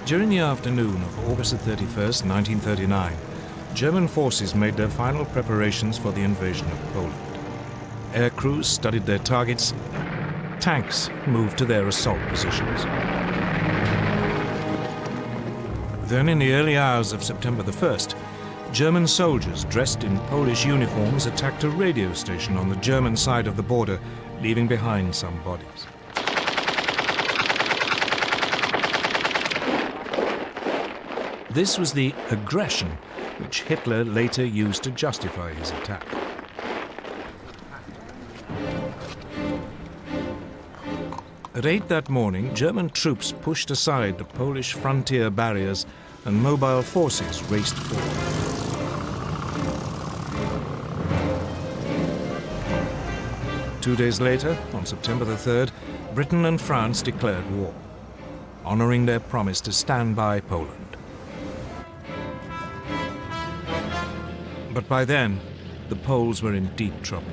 During the afternoon of August 31st, 1939, German forces made their final preparations for the invasion of Poland. Air crews studied their targets. Tanks moved to their assault positions. Then, in the early hours of September the 1st, German soldiers dressed in Polish uniforms attacked a radio station on the German side of the border, leaving behind some bodies. This was the aggression which Hitler later used to justify his attack. At 8 that morning, German troops pushed aside the Polish frontier barriers and mobile forces raced forward. Two days later, on September the 3rd, Britain and France declared war, honoring their promise to stand by Poland. But by then, the Poles were in deep trouble.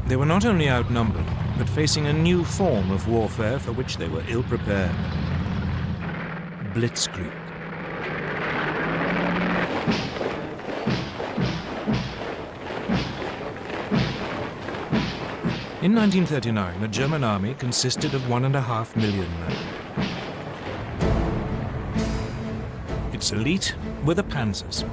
They were not only outnumbered, but facing a new form of warfare for which they were ill-prepared. Blitzkrieg. In 1939, the German army consisted of 1.5 million men. Its elite were the panzers,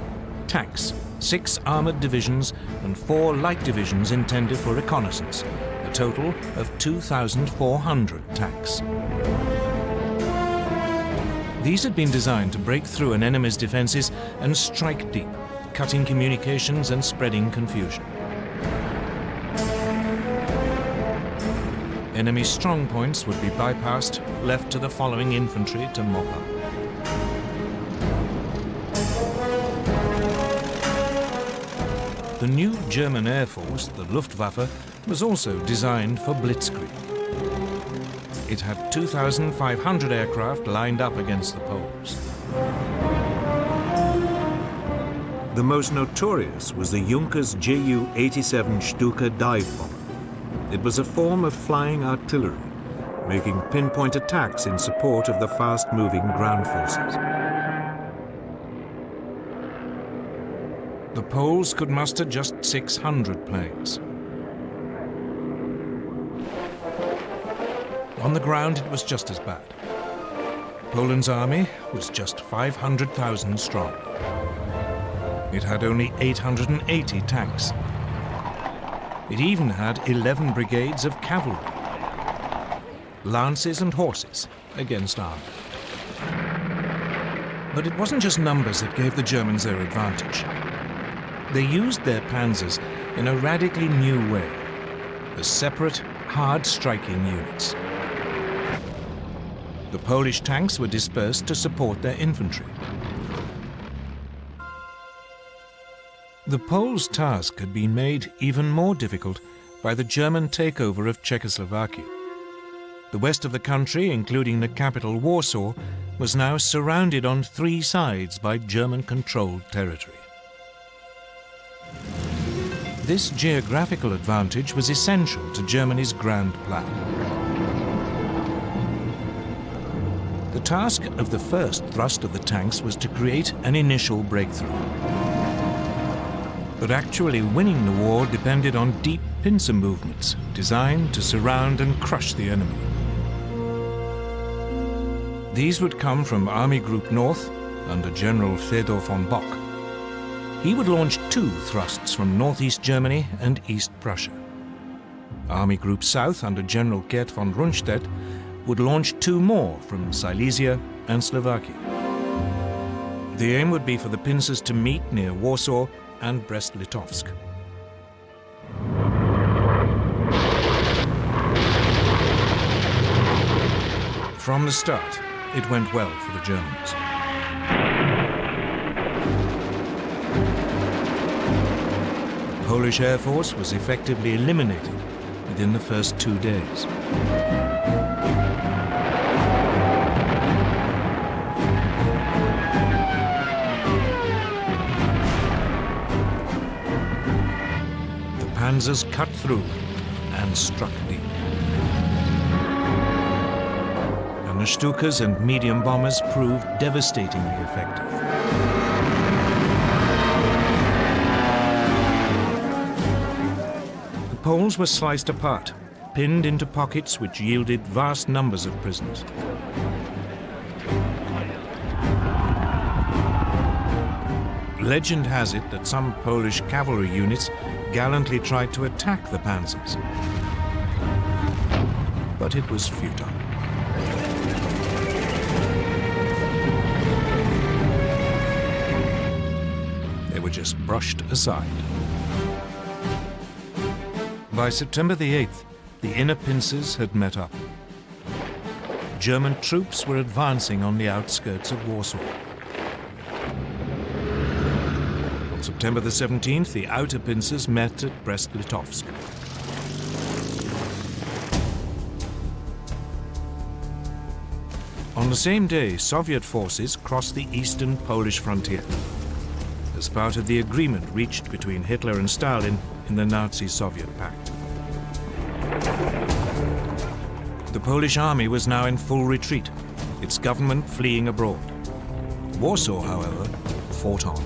tanks, 6 armored divisions and 4 light divisions intended for reconnaissance, a total of 2,400 tanks. These had been designed to break through an enemy's defenses and strike deep, cutting communications and spreading confusion. Enemy strong points would be bypassed, left to the following infantry to mop up. The new German Air Force, the Luftwaffe, was also designed for blitzkrieg. It had 2,500 aircraft lined up against the Poles. The most notorious was the Junkers Ju-87 Stuka dive bomber. It was a form of flying artillery, making pinpoint attacks in support of the fast-moving ground forces. The Poles could muster just 600 planes. On the ground, it was just as bad. Poland's army was just 500,000 strong. It had only 880 tanks. It even had 11 brigades of cavalry, lances and horses against armor. But it wasn't just numbers that gave the Germans their advantage. They used their panzers in a radically new way, as separate, hard-striking units. The Polish tanks were dispersed to support their infantry. The Poles' task had been made even more difficult by the German takeover of Czechoslovakia. The west of the country, including the capital Warsaw, was now surrounded on 3 sides by German-controlled territory. This geographical advantage was essential to Germany's grand plan. The task of the first thrust of the tanks was to create an initial breakthrough. But actually winning the war depended on deep pincer movements designed to surround and crush the enemy. These would come from Army Group North under General Fedor von Bock. He would launch 2 thrusts from northeast Germany and East Prussia. Army Group South under General Gerd von Rundstedt would launch 2 more from Silesia and Slovakia. The aim would be for the pincers to meet near Warsaw and Brest-Litovsk. From the start, it went well for the Germans. The Polish Air Force was effectively eliminated within the first 2 days. The panzers cut through and struck deep. The Stukas and medium bombers proved devastatingly effective. The Poles were sliced apart, pinned into pockets which yielded vast numbers of prisoners. Legend has it that some Polish cavalry units gallantly tried to attack the panzers, but it was futile. They were just brushed aside. By September the 8th, the inner pincers had met up. German troops were advancing on the outskirts of Warsaw. On September the 17th, the outer pincers met at Brest-Litovsk. On the same day, Soviet forces crossed the eastern Polish frontier as part of the agreement reached between Hitler and Stalin in the Nazi-Soviet pact. The Polish army was now in full retreat, its government fleeing abroad. Warsaw, however, fought on.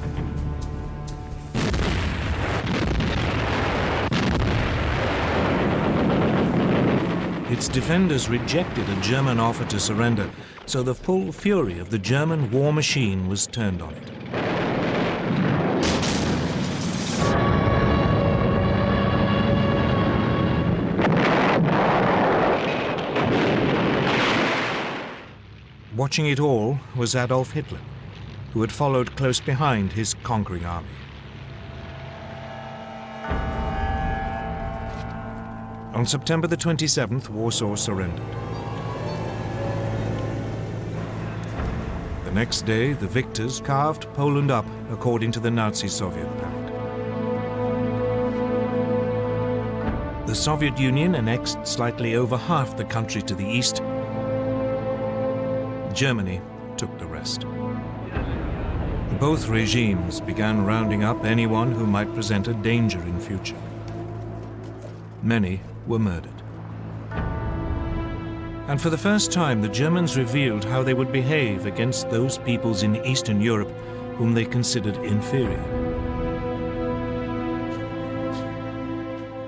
Its defenders rejected a German offer to surrender, so the full fury of the German war machine was turned on it. Watching it all was Adolf Hitler, who had followed close behind his conquering army. On September the 27th, Warsaw surrendered. The next day, the victors carved Poland up according to the Nazi-Soviet pact. The Soviet Union annexed slightly over half the country to the east. Germany took the rest. Both regimes began rounding up anyone who might present a danger in future. Many were murdered. And for the first time, the Germans revealed how they would behave against those peoples in Eastern Europe whom they considered inferior.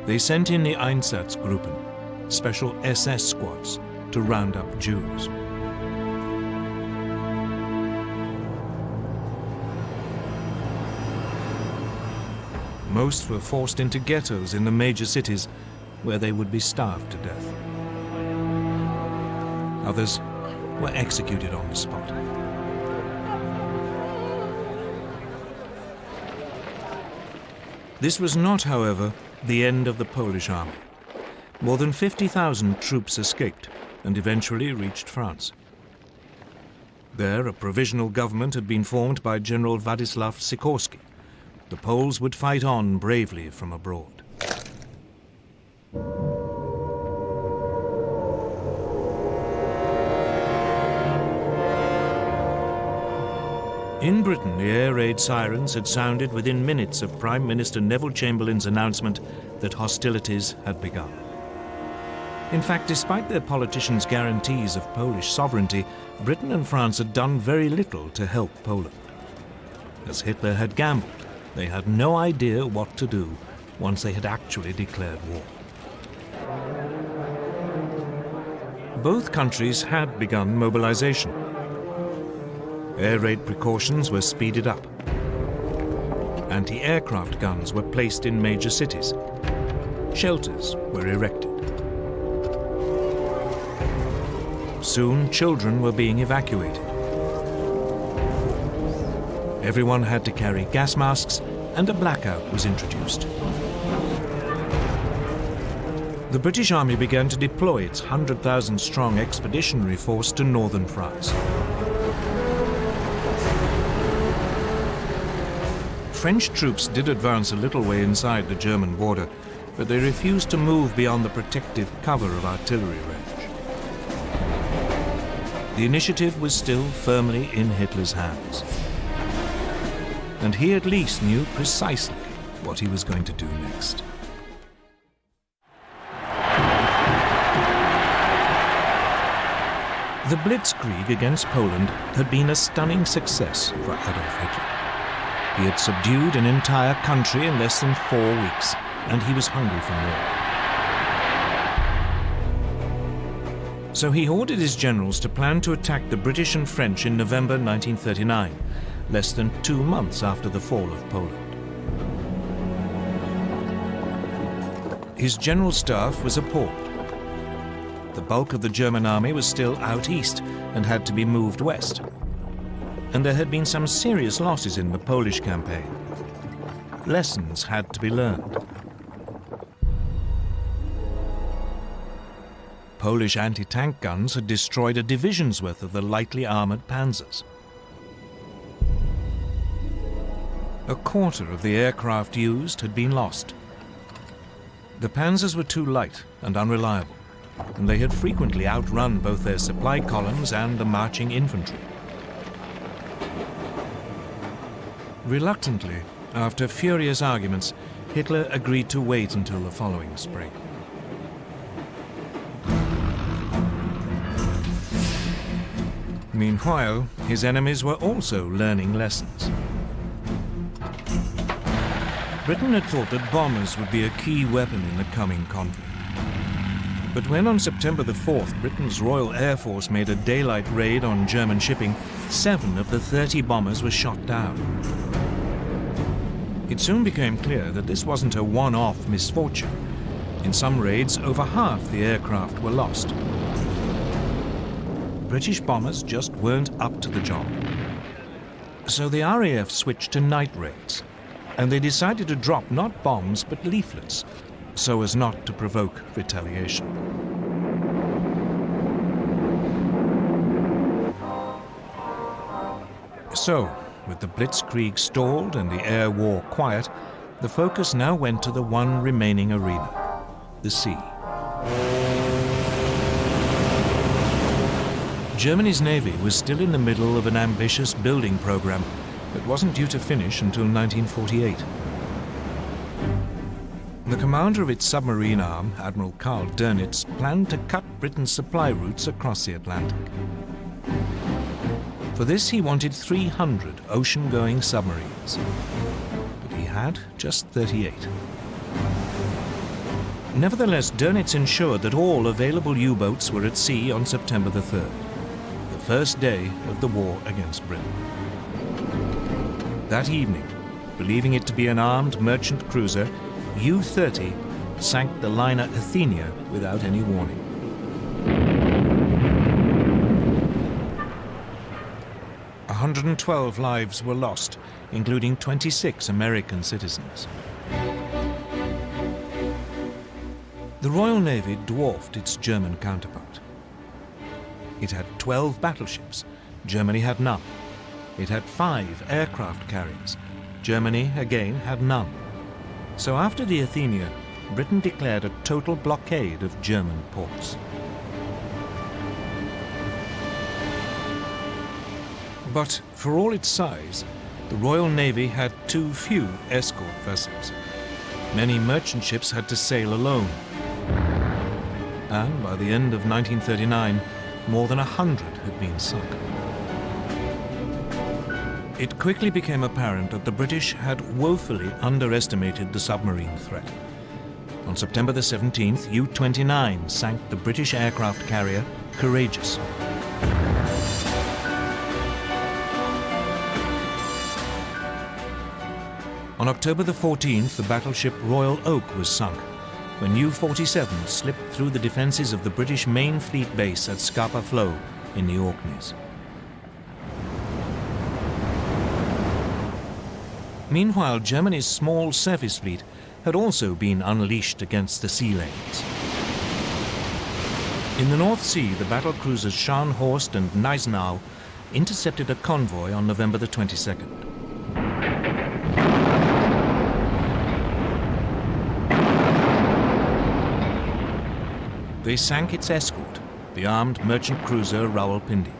They sent in the Einsatzgruppen, special SS squads, to round up Jews. Most were forced into ghettos in the major cities, where they would be starved to death. Others were executed on the spot. This was not, however, the end of the Polish army. More than 50,000 troops escaped and eventually reached France. There, a provisional government had been formed by General Władysław Sikorski. The Poles would fight on bravely from abroad. In Britain, the air raid sirens had sounded within minutes of Prime Minister Neville Chamberlain's announcement that hostilities had begun. In fact, despite their politicians' guarantees of Polish sovereignty, Britain and France had done very little to help Poland. As Hitler had gambled, they had no idea what to do once they had actually declared war. Both countries had begun mobilization. Air raid precautions were speeded up. Anti-aircraft guns were placed in major cities. Shelters were erected. Soon, children were being evacuated. Everyone had to carry gas masks, and a blackout was introduced. The British Army began to deploy its 100,000-strong expeditionary force to northern France. French troops did advance a little way inside the German border, but they refused to move beyond the protective cover of artillery range. The initiative was still firmly in Hitler's hands. And he at least knew precisely what he was going to do next. The Blitzkrieg against Poland had been a stunning success for Adolf Hitler. He had subdued an entire country in less than 4 weeks, and he was hungry for more. So he ordered his generals to plan to attack the British and French in November 1939, less than 2 months after the fall of Poland. His general staff was appalled. The bulk of the German army was still out east and had to be moved west. And there had been some serious losses in the Polish campaign. Lessons had to be learned. Polish anti-tank guns had destroyed a division's worth of the lightly armored panzers. A quarter of the aircraft used had been lost. The panzers were too light and unreliable, and they had frequently outrun both their supply columns and the marching infantry. Reluctantly, after furious arguments, Hitler agreed to wait until the following spring. Meanwhile, his enemies were also learning lessons. Britain had thought that bombers would be a key weapon in the coming conflict. But when on September the 4th, Britain's Royal Air Force made a daylight raid on German shipping, 7 of the 30 bombers were shot down. It soon became clear that this wasn't a one-off misfortune. In some raids, over half the aircraft were lost. British bombers just weren't up to the job. So the RAF switched to night raids, and they decided to drop not bombs but leaflets, so as not to provoke retaliation. So, with the Blitzkrieg stalled and the air war quiet, the focus now went to the one remaining arena, the sea. Germany's navy was still in the middle of an ambitious building program that wasn't due to finish until 1948. The commander of its submarine arm, Admiral Karl Dönitz, planned to cut Britain's supply routes across the Atlantic. For this, he wanted 300 ocean-going submarines, but he had just 38. Nevertheless, Dönitz ensured that all available U-boats were at sea on September the 3rd, the first day of the war against Britain. That evening, believing it to be an armed merchant cruiser, U-30 sank the liner Athenia without any warning. A 112 lives were lost, including 26 American citizens. The Royal Navy dwarfed its German counterpart. It had 12 battleships. Germany had none. It had 5 aircraft carriers. Germany, again, had none. So after the Athenia, Britain declared a total blockade of German ports. But for all its size, the Royal Navy had too few escort vessels. Many merchant ships had to sail alone. And by the end of 1939, more than 100 had been sunk. It quickly became apparent that the British had woefully underestimated the submarine threat. On September the 17th, U-29 sank the British aircraft carrier Courageous. On October the 14th, the battleship Royal Oak was sunk when U-47 slipped through the defences of the British main fleet base at Scapa Flow in the Orkneys. Meanwhile, Germany's small surface fleet had also been unleashed against the sea lanes. In the North Sea, the battle cruisers Scharnhorst and Gneisenau intercepted a convoy on November the 22nd. They sank its escort, the armed merchant cruiser Rawalpindi.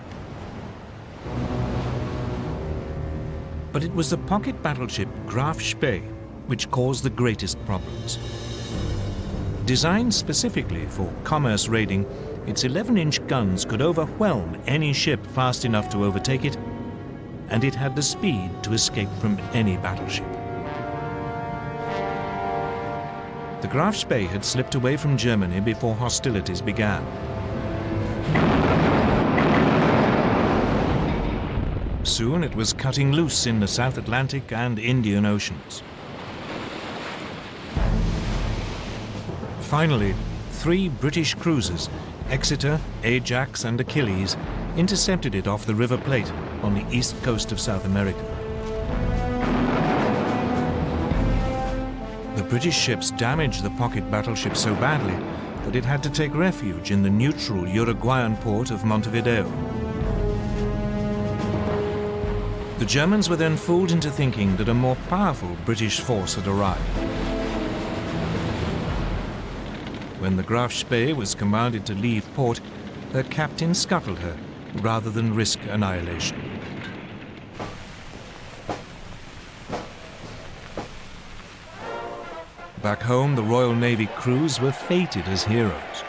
But it was the pocket battleship Graf Spee which caused the greatest problems. Designed specifically for commerce raiding, its 11-inch guns could overwhelm any ship fast enough to overtake it, and it had the speed to escape from any battleship. The Graf Spee had slipped away from Germany before hostilities began. Soon it was cutting loose in the South Atlantic and Indian Oceans. Finally, 3 British cruisers, Exeter, Ajax and Achilles, intercepted it off the River Plate on the east coast of South America. The British ships damaged the pocket battleship so badly that it had to take refuge in the neutral Uruguayan port of Montevideo. The Germans were then fooled into thinking that a more powerful British force had arrived. When the Graf Spee was commanded to leave port, her captain scuttled her rather than risk annihilation. Back home, the Royal Navy crews were feted as heroes.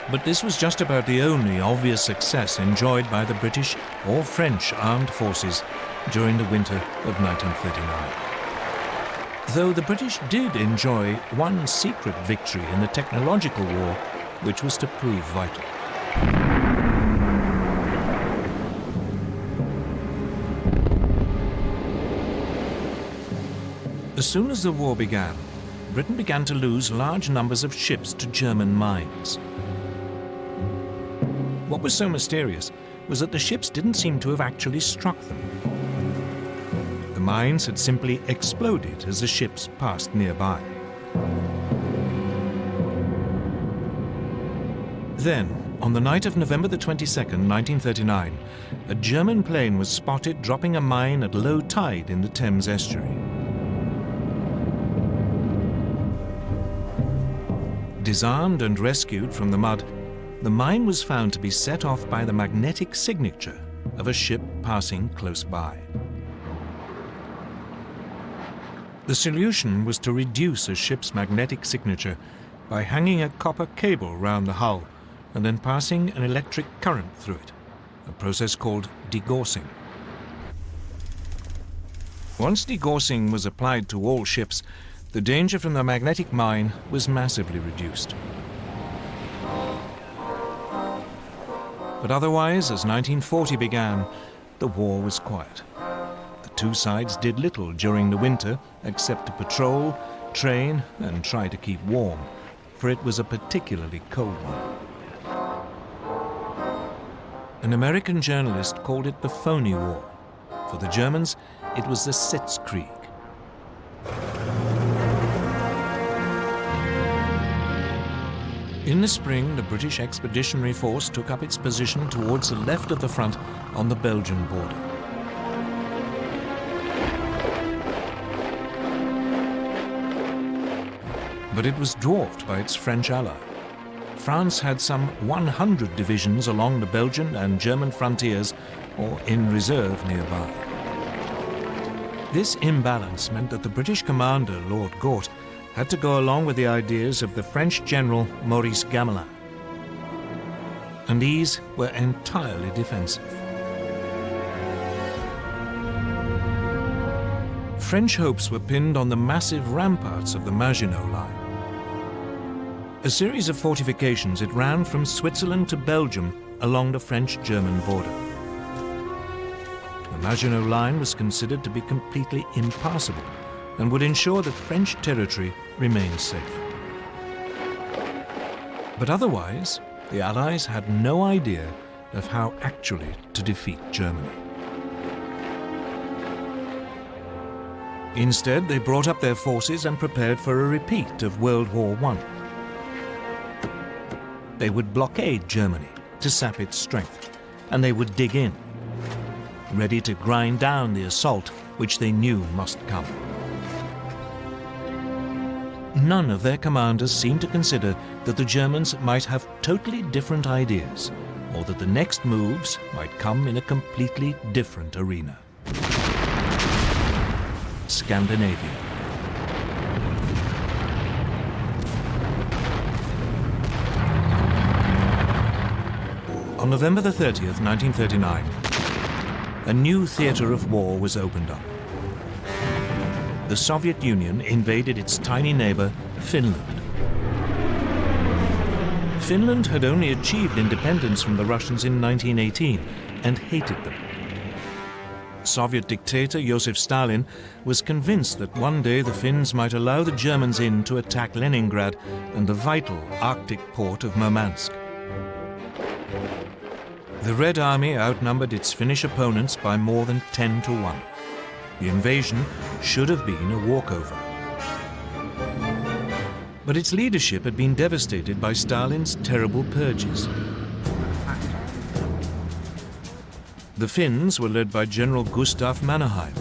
But this was just about the only obvious success enjoyed by the British or French armed forces during the winter of 1939. Though the British did enjoy one secret victory in the technological war, which was to prove vital. As soon as the war began, Britain began to lose large numbers of ships to German mines. What was so mysterious was that the ships didn't seem to have actually struck them. The mines had simply exploded as the ships passed nearby. Then, on the night of November the 22nd, 1939, a German plane was spotted dropping a mine at low tide in the Thames estuary. Disarmed and rescued from the mud, the mine was found to be set off by the magnetic signature of a ship passing close by. The solution was to reduce a ship's magnetic signature by hanging a copper cable round the hull and then passing an electric current through it, a process called degaussing. Once degaussing was applied to all ships, the danger from the magnetic mine was massively reduced. But otherwise, as 1940 began, the war was quiet. The two sides did little during the winter except to patrol, train, and try to keep warm, for it was a particularly cold one. An American journalist called it the phony war. For the Germans, it was the Sitzkrieg. In the spring, the British Expeditionary Force took up its position towards the left of the front on the Belgian border. But it was dwarfed by its French ally. France had some 100 divisions along the Belgian and German frontiers or in reserve nearby. This imbalance meant that the British commander, Lord Gort, had to go along with the ideas of the French general Maurice Gamelin. And these were entirely defensive. French hopes were pinned on the massive ramparts of the Maginot Line. A series of fortifications, it ran from Switzerland to Belgium along the French-German border. The Maginot Line was considered to be completely impassable and would ensure that French territory remained safe. But otherwise, the Allies had no idea of how actually to defeat Germany. Instead, they brought up their forces and prepared for a repeat of World War I. They would blockade Germany to sap its strength, and they would dig in, ready to grind down the assault which they knew must come. None of their commanders seemed to consider that the Germans might have totally different ideas, or that the next moves might come in a completely different arena. Scandinavia. On November the 30th, 1939, a new theatre of war was opened up. The Soviet Union invaded its tiny neighbour, Finland. Finland had only achieved independence from the Russians in 1918 and hated them. Soviet dictator Joseph Stalin was convinced that one day the Finns might allow the Germans in to attack Leningrad and the vital Arctic port of Murmansk. The Red Army outnumbered its Finnish opponents by more than 10 to 1. The invasion should have been a walkover. But its leadership had been devastated by Stalin's terrible purges. The Finns were led by General Gustav Mannerheim.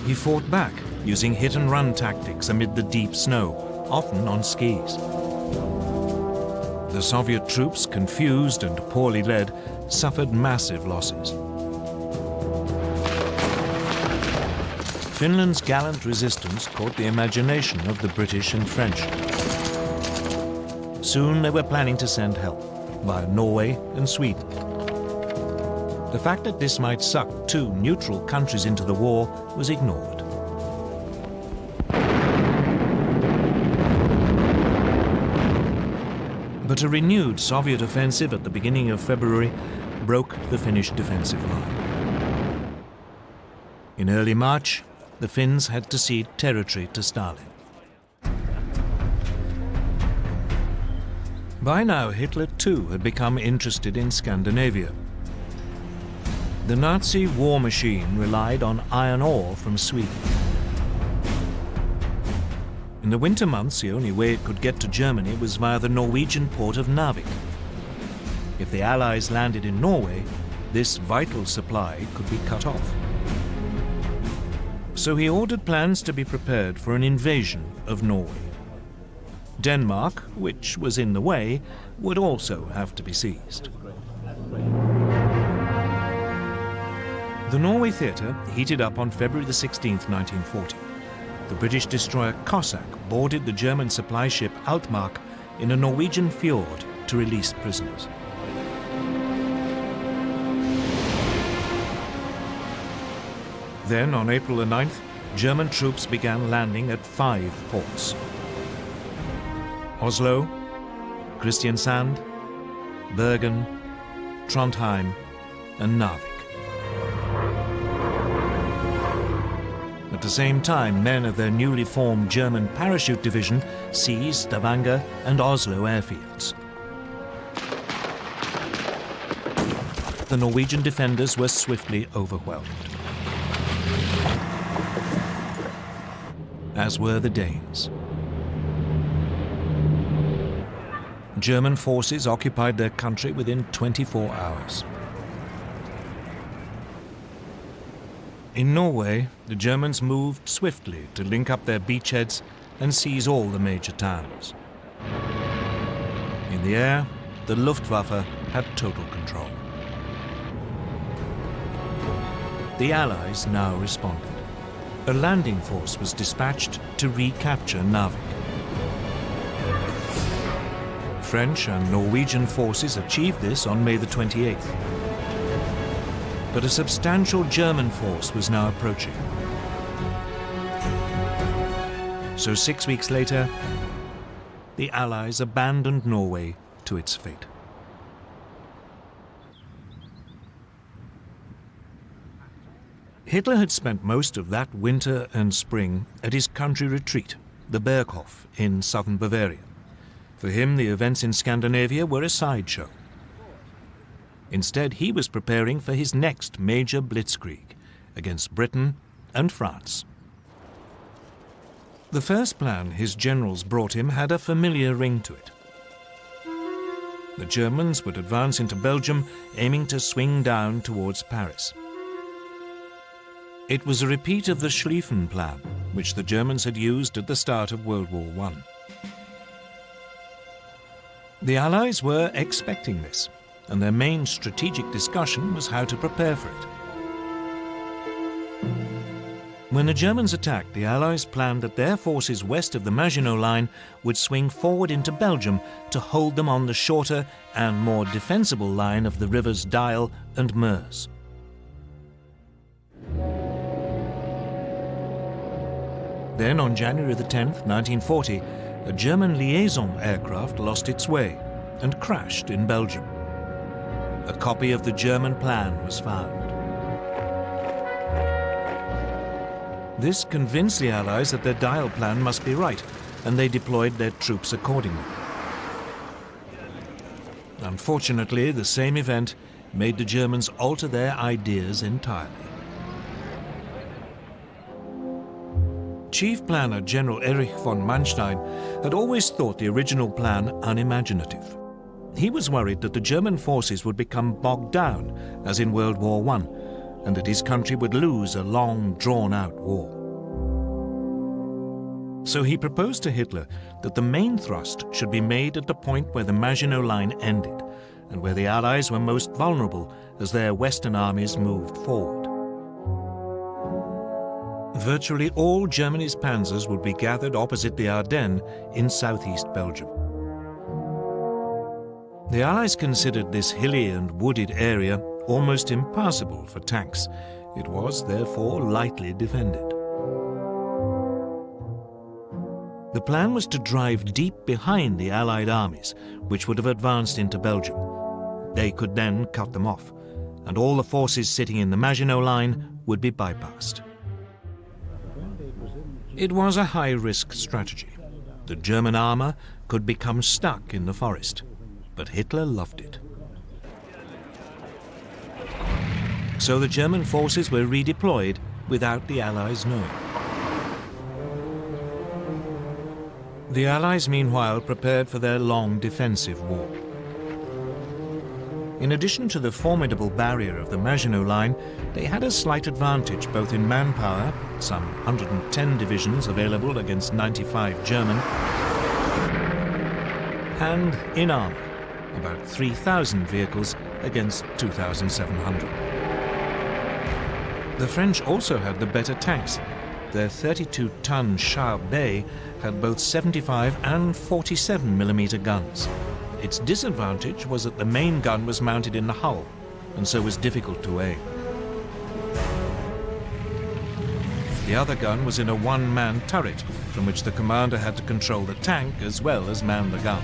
He fought back using hit-and-run tactics amid the deep snow, often on skis. The Soviet troops, confused and poorly led, suffered massive losses. Finland's gallant resistance caught the imagination of the British and French. Soon they were planning to send help via Norway and Sweden. The fact that this might suck two neutral countries into the war was ignored. But a renewed Soviet offensive at the beginning of February broke the Finnish defensive line. In early March, the Finns had to cede territory to Stalin. By now, Hitler too had become interested in Scandinavia. The Nazi war machine relied on iron ore from Sweden. In the winter months, the only way it could get to Germany was via the Norwegian port of Narvik. If the Allies landed in Norway, this vital supply could be cut off. So he ordered plans to be prepared for an invasion of Norway. Denmark, which was in the way, would also have to be seized. The Norway theatre heated up on February the 16th, 1940. The British destroyer Cossack boarded the German supply ship Altmark in a Norwegian fjord to release prisoners. Then, on April the 9th, German troops began landing at 5 ports: Oslo, Kristiansand, Bergen, Trondheim, and Narvik. At the same time, men of their newly formed German parachute division seized Stavanger and Oslo airfields. The Norwegian defenders were swiftly overwhelmed, as were the Danes. German forces occupied their country within 24 hours. In Norway, the Germans moved swiftly to link up their beachheads and seize all the major towns. In the air, the Luftwaffe had total control. The Allies now responded. A landing force was dispatched to recapture Narvik. French and Norwegian forces achieved this on May the 28th. But a substantial German force was now approaching. So 6 weeks later, the Allies abandoned Norway to its fate. Hitler had spent most of that winter and spring at his country retreat, the Berghof in southern Bavaria. For him, the events in Scandinavia were a sideshow. Instead, he was preparing for his next major blitzkrieg against Britain and France. The first plan his generals brought him had a familiar ring to it. The Germans would advance into Belgium, aiming to swing down towards Paris. It was a repeat of the Schlieffen Plan, which the Germans had used at the start of World War I. The Allies were expecting this, and their main strategic discussion was how to prepare for it. When the Germans attacked, the Allies planned that their forces west of the Maginot Line would swing forward into Belgium to hold them on the shorter and more defensible line of the rivers Dyle and Meuse. Then, on January the 10th, 1940, a German liaison aircraft lost its way and crashed in Belgium. A copy of the German plan was found. This convinced the Allies that their Dyle plan must be right, and they deployed their troops accordingly. Unfortunately, the same event made the Germans alter their ideas entirely. Chief planner General Erich von Manstein had always thought the original plan unimaginative. He was worried that the German forces would become bogged down, as in World War I, and that his country would lose a long, drawn-out war. So he proposed to Hitler that the main thrust should be made at the point where the Maginot Line ended, and where the Allies were most vulnerable as their Western armies moved forward. Virtually all Germany's panzers would be gathered opposite the Ardennes in southeast Belgium. The Allies considered this hilly and wooded area almost impassable for tanks. It was, therefore, lightly defended. The plan was to drive deep behind the Allied armies, which would have advanced into Belgium. They could then cut them off, and all the forces sitting in the Maginot Line would be bypassed. It was a high-risk strategy. The German armor could become stuck in the forest, but Hitler loved it. So the German forces were redeployed without the Allies knowing. The Allies, meanwhile, prepared for their long defensive war. In addition to the formidable barrier of the Maginot Line, they had a slight advantage both in manpower, some 110 divisions available against 95 German, and in armor, about 3,000 vehicles against 2,700. The French also had the better tanks. Their 32-ton Char Bay had both 75 and 47mm guns. Its disadvantage was that the main gun was mounted in the hull, and so was difficult to aim. The other gun was in a one-man turret, from which the commander had to control the tank as well as man the gun.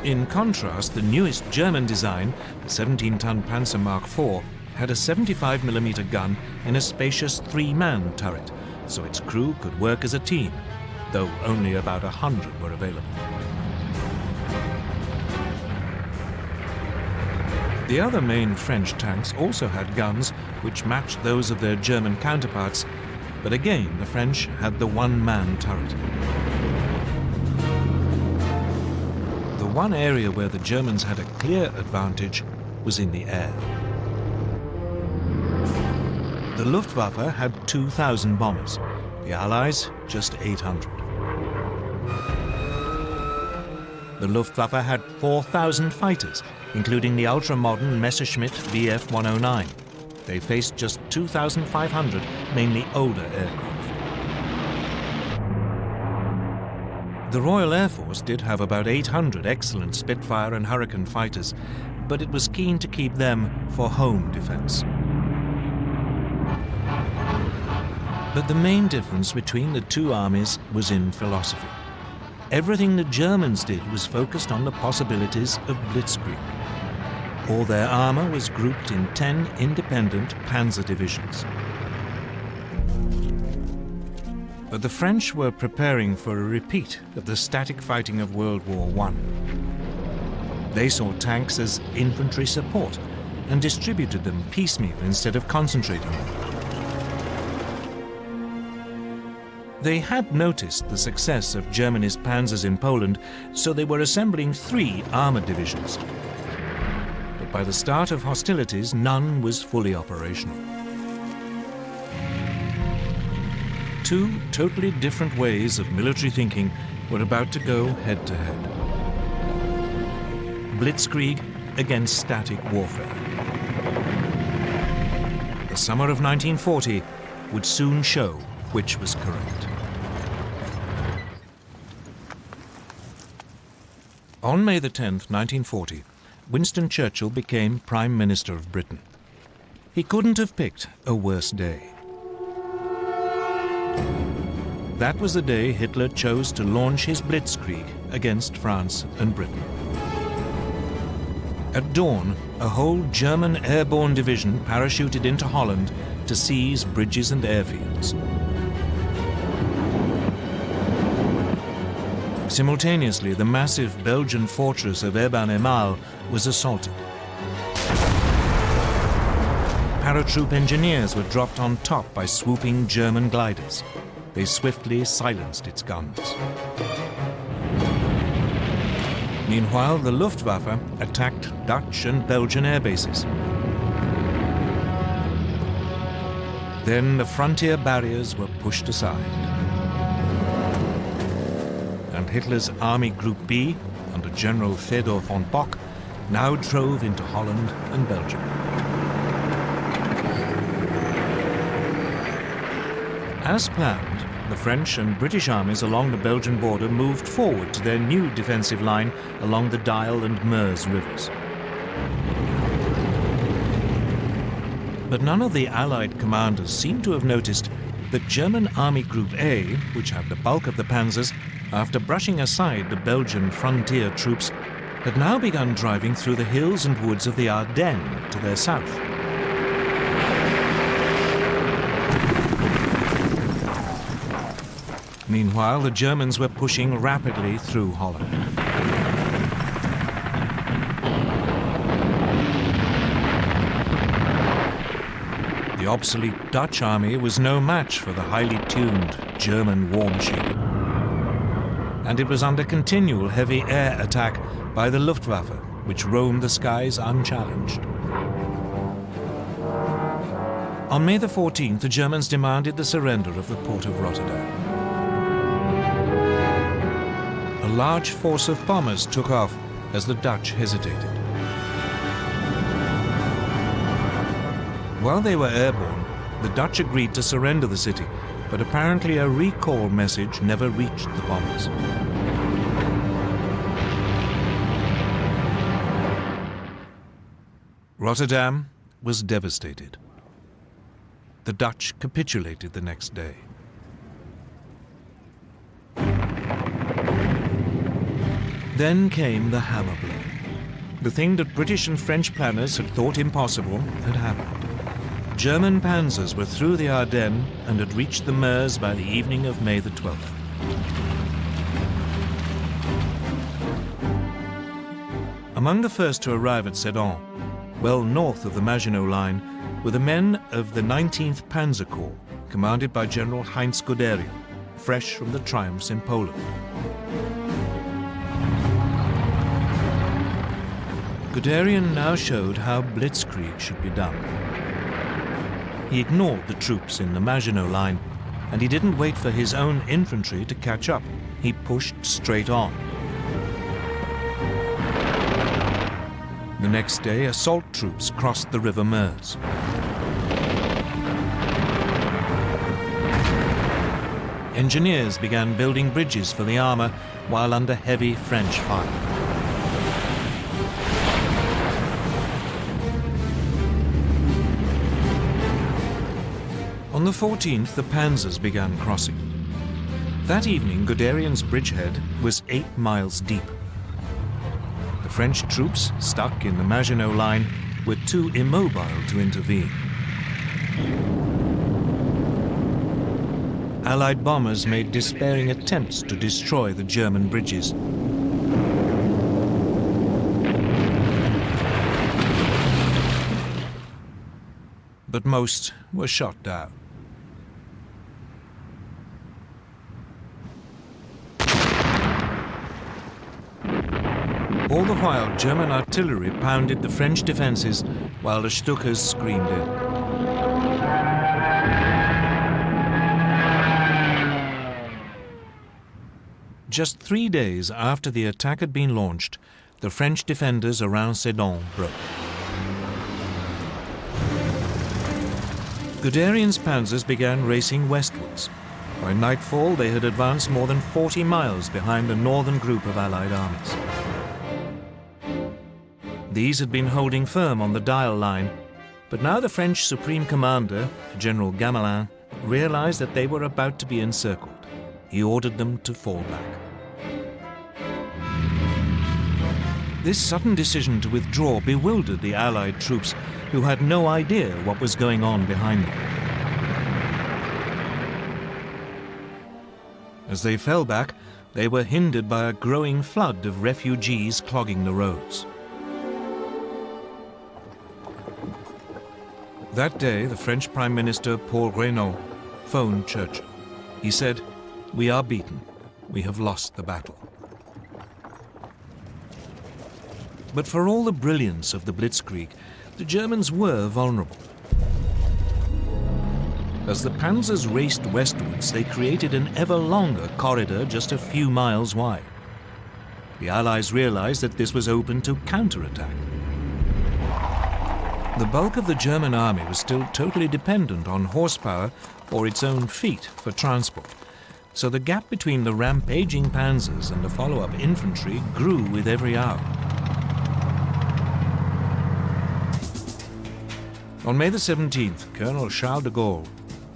In contrast, the newest German design, the 17-ton Panzer Mark IV, had a 75mm gun in a spacious three-man turret, so its crew could work as a team, though only about 100 were available. The other main French tanks also had guns which matched those of their German counterparts, but again the French had the one-man turret. The one area where the Germans had a clear advantage was in the air. The Luftwaffe had 2,000 bombers, the Allies just 800. The Luftwaffe had 4,000 fighters, including the ultra-modern Messerschmitt Bf 109. They faced just 2,500, mainly older aircraft. The Royal Air Force did have about 800 excellent Spitfire and Hurricane fighters, but it was keen to keep them for home defense. But the main difference between the two armies was in philosophy. Everything the Germans did was focused on the possibilities of blitzkrieg. All their armor was grouped in 10 independent panzer divisions. But the French were preparing for a repeat of the static fighting of World War I. They saw tanks as infantry support and distributed them piecemeal instead of concentrating them. They had noticed the success of Germany's panzers in Poland, so they were assembling 3 armored divisions. But by the start of hostilities, none was fully operational. 2 totally different ways of military thinking were about to go head-to-head. Blitzkrieg against static warfare. The summer of 1940 would soon show which was correct. On May the 10th, 1940, Winston Churchill became Prime Minister of Britain. He couldn't have picked a worse day. That was the day Hitler chose to launch his blitzkrieg against France and Britain. At dawn, a whole German airborne division parachuted into Holland to seize bridges and airfields. Simultaneously, the massive Belgian fortress of Eben-Emael was assaulted. Paratroop engineers were dropped on top by swooping German gliders. They swiftly silenced its guns. Meanwhile, the Luftwaffe attacked Dutch and Belgian air bases. Then the frontier barriers were pushed aside. And Hitler's Army Group B, under General Theodor von Bock, now drove into Holland and Belgium. As planned, the French and British armies along the Belgian border moved forward to their new defensive line along the Dyle and Meuse rivers. But none of the Allied commanders seemed to have noticed that German Army Group A, which had the bulk of the panzers, after brushing aside the Belgian frontier troops, had now begun driving through the hills and woods of the Ardennes to their south. Meanwhile, the Germans were pushing rapidly through Holland. The obsolete Dutch army was no match for the highly tuned German war machine. And it was under continual heavy air attack by the Luftwaffe, which roamed the skies unchallenged. On May the 14th, the Germans demanded the surrender of the port of Rotterdam. A large force of bombers took off as the Dutch hesitated. While they were airborne, the Dutch agreed to surrender the city, but apparently a recall message never reached the bombers. Rotterdam was devastated. The Dutch capitulated the next day. Then came the hammer blow. The thing that British and French planners had thought impossible had happened. German panzers were through the Ardennes and had reached the Meuse by the evening of May the 12th. Among the first to arrive at Sedan, well north of the Maginot Line, were the men of the 19th Panzer Corps, commanded by General Heinz Guderian, fresh from the triumphs in Poland. Guderian now showed how blitzkrieg should be done. He ignored the troops in the Maginot Line, and he didn't wait for his own infantry to catch up. He pushed straight on. The next day, assault troops crossed the River Meuse. Engineers began building bridges for the armor while under heavy French fire. On the 14th, the panzers began crossing. That evening, Guderian's bridgehead was 8 miles deep. The French troops, stuck in the Maginot Line, were too immobile to intervene. Allied bombers made despairing attempts to destroy the German bridges. But most were shot down. All the while, German artillery pounded the French defenses while the Stukas screamed in. Just 3 days after the attack had been launched, the French defenders around Sedan broke. Guderian's panzers began racing westwards. By nightfall, they had advanced more than 40 miles behind a northern group of Allied armies. These had been holding firm on the Dial line, but now the French Supreme Commander, General Gamelin, realized that they were about to be encircled. He ordered them to fall back. This sudden decision to withdraw bewildered the Allied troops, who had no idea what was going on behind them. As they fell back, they were hindered by a growing flood of refugees clogging the roads. That day, the French Prime Minister Paul Reynaud phoned Churchill. He said, "We are beaten. We have lost the battle." But for all the brilliance of the Blitzkrieg, the Germans were vulnerable. As the panzers raced westwards, they created an ever longer corridor just a few miles wide. The Allies realized that this was open to counterattack. The bulk of the German army was still totally dependent on horsepower or its own feet for transport, so the gap between the rampaging panzers and the follow-up infantry grew with every hour. On May the 17th, Colonel Charles de Gaulle,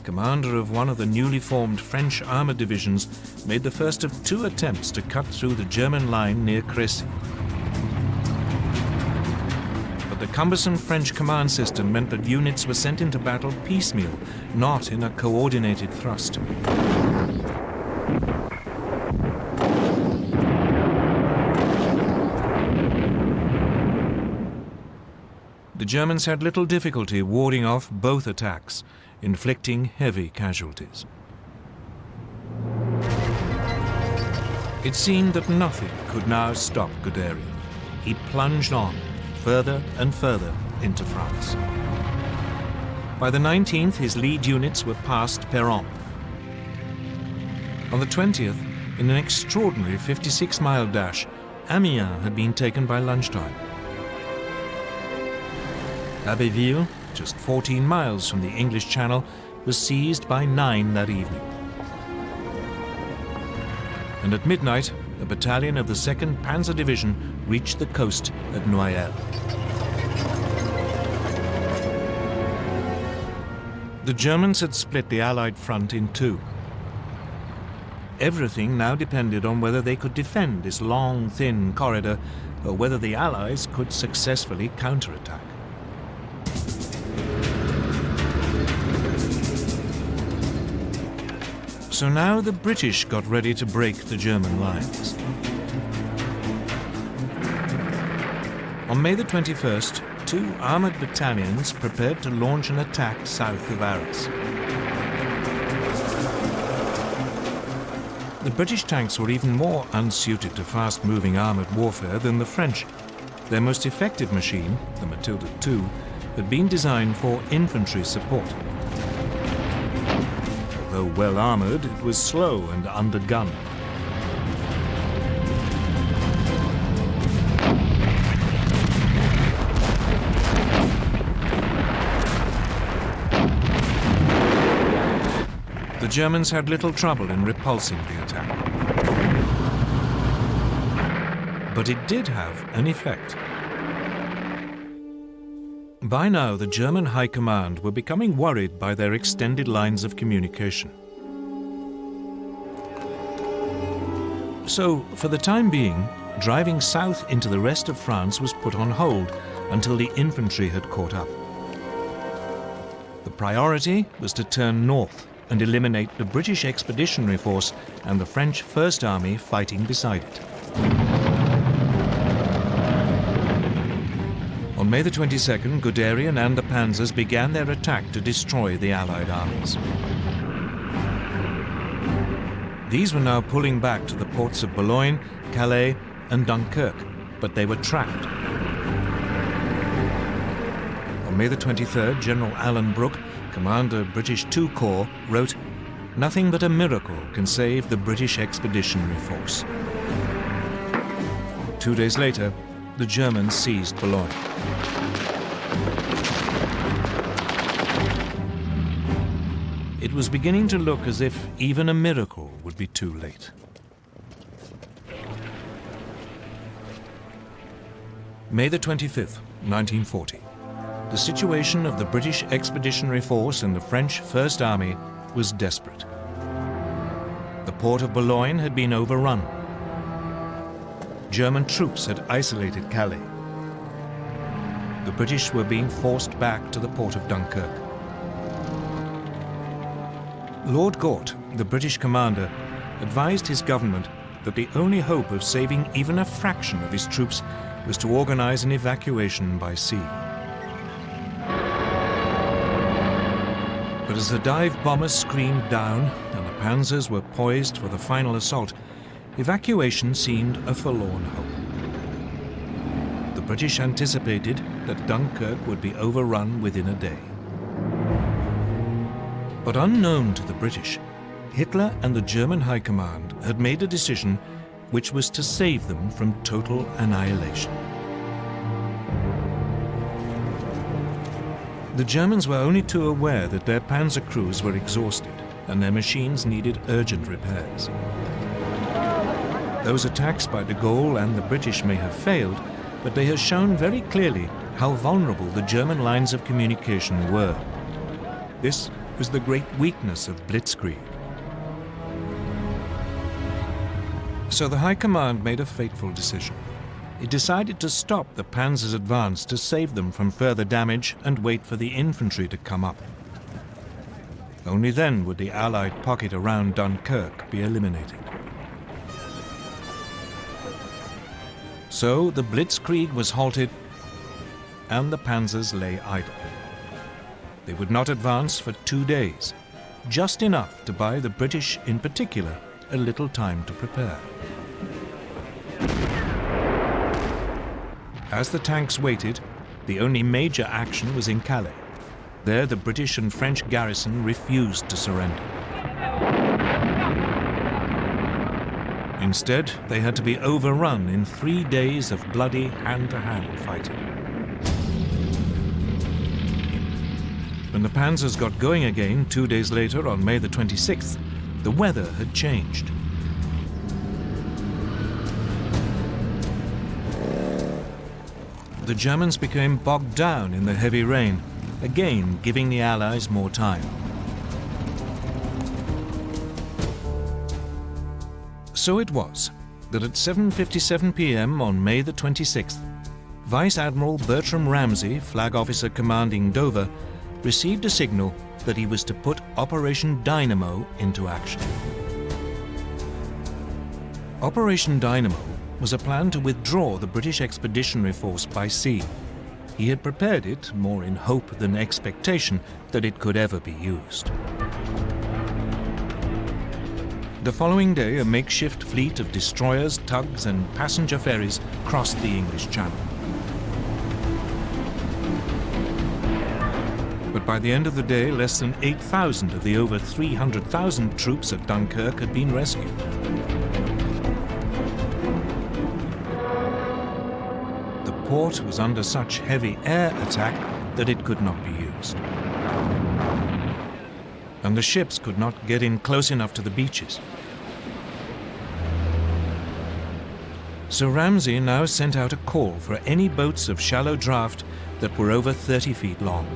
commander of one of the newly formed French armored divisions, made the first of 2 attempts to cut through the German line near Crécy. But the cumbersome French command system meant that units were sent into battle piecemeal, not in a coordinated thrust. The Germans had little difficulty warding off both attacks, inflicting heavy casualties. It seemed that nothing could now stop Guderian. He plunged on, further and further into France. By the 19th, his lead units were past Péronne. On the 20th, in an extraordinary 56-mile dash, Amiens had been taken by lunchtime. Abbeville, just 14 miles from the English Channel, was seized by 9 that evening. And at midnight, a battalion of the 2nd Panzer Division reached the coast at Noyelles. The Germans had split the Allied front in 2. Everything now depended on whether they could defend this long, thin corridor, or whether the Allies could successfully counterattack. So now the British got ready to break the German lines. On May the 21st, 2 armored battalions prepared to launch an attack south of Arras. The British tanks were even more unsuited to fast-moving armored warfare than the French. Their most effective machine, the Matilda II, had been designed for infantry support. Though well-armored, it was slow and undergunned. The Germans had little trouble in repulsing the attack. But it did have an effect. By now, the German High Command were becoming worried by their extended lines of communication. So, for the time being, driving south into the rest of France was put on hold until the infantry had caught up. The priority was to turn north and eliminate the British Expeditionary Force and the French First Army fighting beside it. On May the 22nd, Guderian and the panzers began their attack to destroy the Allied armies. These were now pulling back to the ports of Boulogne, Calais and Dunkirk, but they were trapped. On May the 23rd, General Alan Brooke, commander of British II Corps, wrote, "Nothing but a miracle can save the British Expeditionary Force." 2 days later, the Germans seized Boulogne. was beginning to look as if even a miracle would be too late. May the 25th, 1940. The situation of the British Expeditionary Force and the French First Army was desperate. The port of Boulogne had been overrun. German troops had isolated Calais. The British were being forced back to the port of Dunkirk. Lord Gort, the British commander, advised his government that the only hope of saving even a fraction of his troops was to organize an evacuation by sea. But as the dive bombers screamed down and the panzers were poised for the final assault, evacuation seemed a forlorn hope. The British anticipated that Dunkirk would be overrun within a day. But unknown to the British, Hitler and the German High Command had made a decision which was to save them from total annihilation. The Germans were only too aware that their panzer crews were exhausted and their machines needed urgent repairs. Those attacks by de Gaulle and the British may have failed, but they have shown very clearly how vulnerable the German lines of communication were. This was the great weakness of Blitzkrieg. So the High Command made a fateful decision. It decided to stop the panzers' advance to save them from further damage and wait for the infantry to come up. Only then would the Allied pocket around Dunkirk be eliminated. So the Blitzkrieg was halted and the panzers lay idle. They would not advance for 2 days, just enough to buy the British in particular a little time to prepare. As the tanks waited, the only major action was in Calais. There the British and French garrison refused to surrender. Instead, they had to be overrun in 3 days of bloody hand-to-hand fighting. When the panzers got going again 2 days later on May the 26th, the weather had changed. The Germans became bogged down in the heavy rain, again giving the Allies more time. So it was that at 7:57 p.m. on May the 26th, Vice Admiral Bertram Ramsay, flag officer commanding Dover, received a signal that he was to put Operation Dynamo into action. Operation Dynamo was a plan to withdraw the British Expeditionary Force by sea. He had prepared it more in hope than expectation that it could ever be used. The following day, a makeshift fleet of destroyers, tugs, and passenger ferries crossed the English Channel. But by the end of the day, less than 8,000 of the over 300,000 troops at Dunkirk had been rescued. The port was under such heavy air attack that it could not be used. And the ships could not get in close enough to the beaches. So Ramsay now sent out a call for any boats of shallow draft that were over 30 feet long.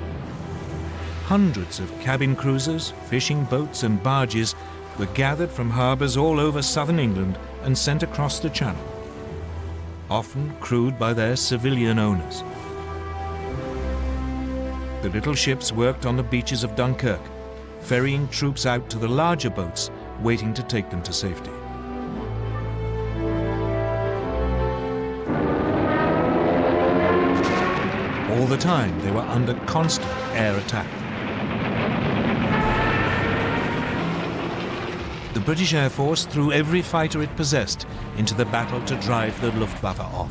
Hundreds of cabin cruisers, fishing boats and barges were gathered from harbours all over southern England and sent across the Channel, often crewed by their civilian owners. The little ships worked on the beaches of Dunkirk, ferrying troops out to the larger boats waiting to take them to safety. All the time they were under constant air attack. The British Air Force threw every fighter it possessed into the battle to drive the Luftwaffe off.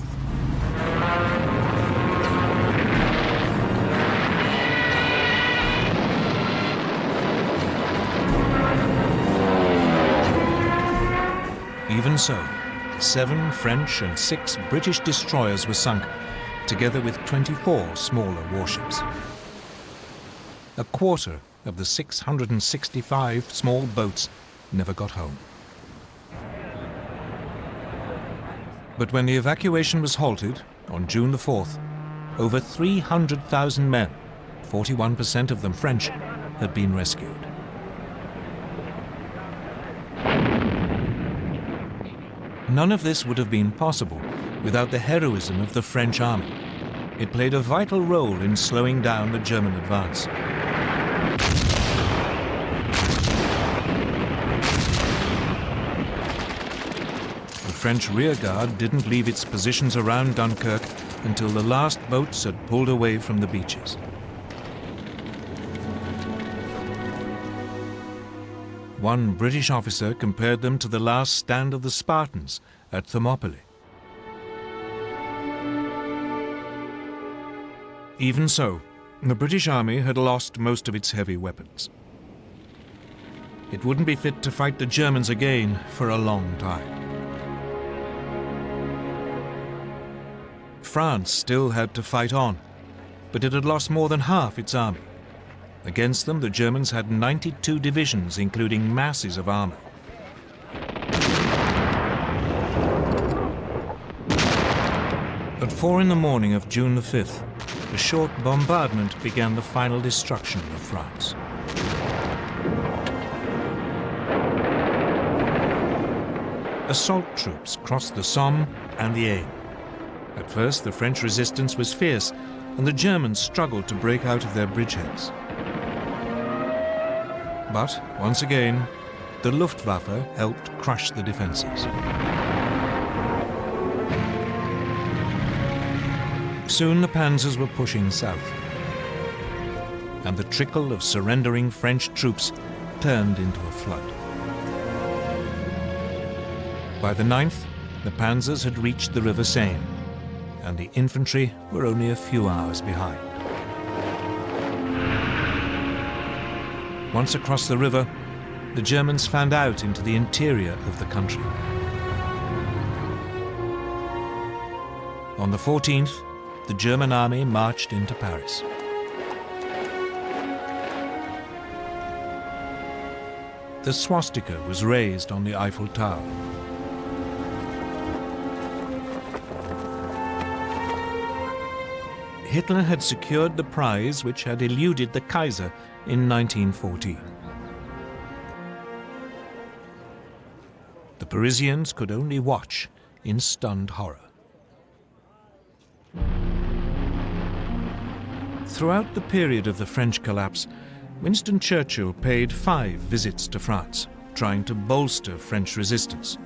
Even so, 7 French and 6 British destroyers were sunk, together with 24 smaller warships. A quarter of the 665 small boats never got home. But when the evacuation was halted on June the 4th, over 300,000 men, 41% of them French, had been rescued. None of this would have been possible without the heroism of the French army. It played a vital role in slowing down the German advance. The French rearguard didn't leave its positions around Dunkirk until the last boats had pulled away from the beaches. One British officer compared them to the last stand of the Spartans at Thermopylae. Even so, the British army had lost most of its heavy weapons. It wouldn't be fit to fight the Germans again for a long time. France still had to fight on, but it had lost more than half its army. Against them, the Germans had 92 divisions, including masses of armor. At 4 in the morning of June the 5th, a short bombardment began the final destruction of France. Assault troops crossed the Somme and the Aisne. At first, the French resistance was fierce, and the Germans struggled to break out of their bridgeheads. But, once again, the Luftwaffe helped crush the defenses. Soon the panzers were pushing south, and the trickle of surrendering French troops turned into a flood. By the 9th, the panzers had reached the River Seine, and the infantry were only a few hours behind. Once across the river, the Germans fanned out into the interior of the country. On the 14th, the German army marched into Paris. The swastika was raised on the Eiffel Tower. Hitler had secured the prize which had eluded the Kaiser in 1914. The Parisians could only watch in stunned horror. Throughout the period of the French collapse, Winston Churchill paid 5 visits to France, trying to bolster French resistance.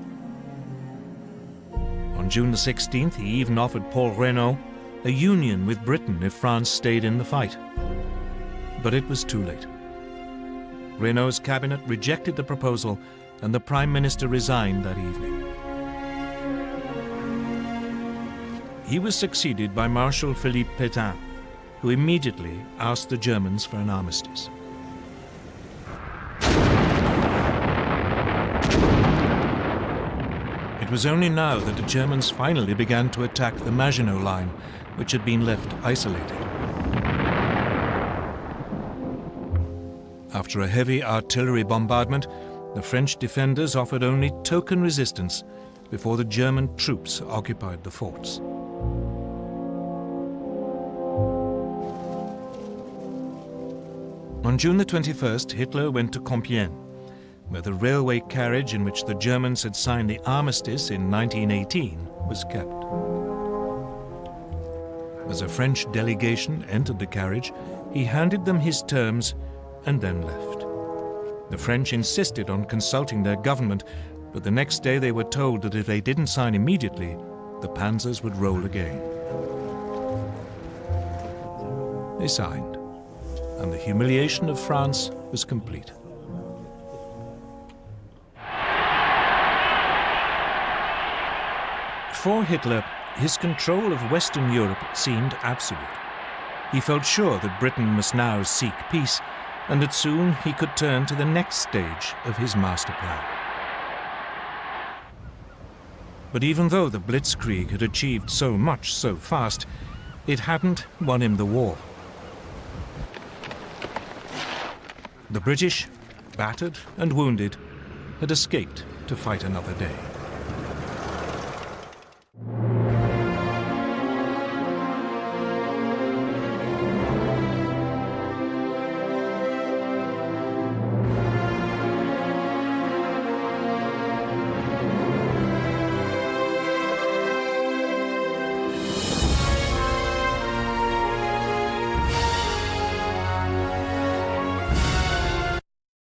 On June the 16th, he even offered Paul Reynaud a union with Britain if France stayed in the fight. But it was too late. Reynaud's cabinet rejected the proposal, and the Prime Minister resigned that evening. He was succeeded by Marshal Philippe Pétain, who immediately asked the Germans for an armistice. It was only now that the Germans finally began to attack the Maginot Line, which had been left isolated. After a heavy artillery bombardment, the French defenders offered only token resistance before the German troops occupied the forts. On June the 21st, Hitler went to Compiègne, where the railway carriage in which the Germans had signed the armistice in 1918 was kept. As a French delegation entered the carriage, he handed them his terms and then left. The French insisted on consulting their government, but the next day they were told that if they didn't sign immediately, the panzers would roll again. They signed, and the humiliation of France was complete. For Hitler, his control of Western Europe seemed absolute. He felt sure that Britain must now seek peace, and that soon he could turn to the next stage of his master plan. But even though the Blitzkrieg had achieved so much so fast, it hadn't won him the war. The British, battered and wounded, had escaped to fight another day.